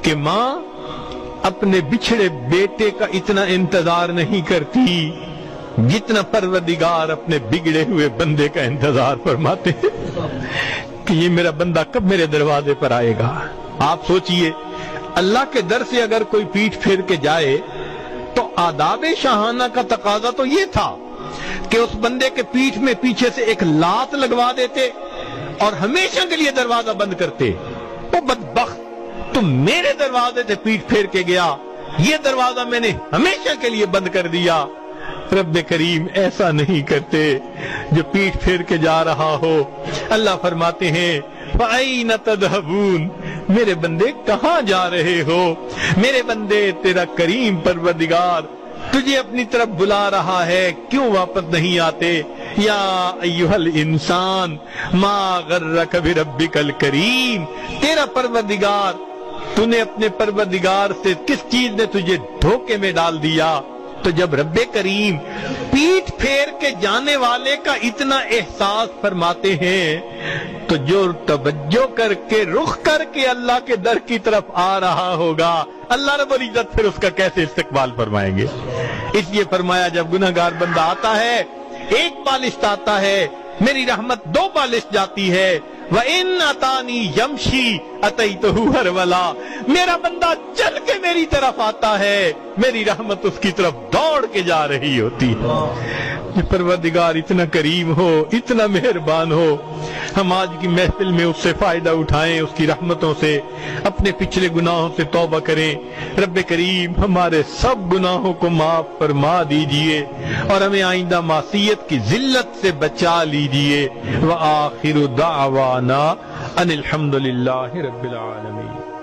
کہ ماں اپنے بچھڑے بیٹے کا اتنا انتظار نہیں کرتی جتنا پروردگار اپنے بگڑے ہوئے بندے کا انتظار فرماتے ہیں کہ یہ میرا بندہ کب میرے دروازے پر آئے گا۔ آپ سوچئے اللہ کے در سے اگر کوئی پیٹھ پھیر کے جائے تو آداب شاہانہ کا تقاضا تو یہ تھا کہ اس بندے کے پیٹھ میں پیچھے سے ایک لات لگوا دیتے اور ہمیشہ کے لیے دروازہ بند کرتے۔ وہ بدبخت، تم میرے دروازے سے پیٹھ پھیر کے گیا، یہ دروازہ میں نے ہمیشہ کے لیے بند کر دیا۔ رب کریم ایسا نہیں کرتے جو پیٹھ پھیر کے جا رہا ہو۔ اللہ فرماتے ہیں فَأَيْنَ تَذْهَبُونَ، میرے بندے کہاں جا رہے ہو؟ میرے بندے تیرا کریم پروردگار تجھے اپنی طرف بلا رہا ہے، کیوں واپس نہیں آتے؟ یا ایھا الانسان ما غرک بربک الکریم، تیرا پروردگار، تو نے اپنے پروردگار سے کس چیز نے تجھے دھوکے میں ڈال دیا؟ تو جب رب کریم پیٹھ پھیر کے جانے والے کا اتنا احساس فرماتے ہیں تو جو توجہ کر کے رخ کر کے اللہ کے در کی طرف آ رہا ہوگا، اللہ رب العزت پھر اس کا کیسے استقبال فرمائیں گے؟ اس لیے فرمایا جب گناہگار بندہ آتا ہے ایک بالشت آتا ہے، میری رحمت دو بالشت جاتی ہے۔ وَإِنْ أَتَانِي يَمْشِي أَتَيْتُهُ هَرْوَلًا، میرا بندہ چل کے میری طرف آتا ہے، میری رحمت اس کی طرف دوڑ کے جا رہی ہوتی ہے۔ کہ پروردگار اتنا کریم ہو، اتنا مہربان ہو، ہم آج کی محفل میں اس سے فائدہ اٹھائیں، اس کی رحمتوں سے، اپنے پچھلے گناہوں سے توبہ کریں۔ رب کریم ہمارے سب گناہوں کو معاف فرما دیجئے اور ہمیں آئندہ معصیت کی ذلت سے بچا لیجئے۔ وآخر دعوانا ان الحمد للہ رب العالمین۔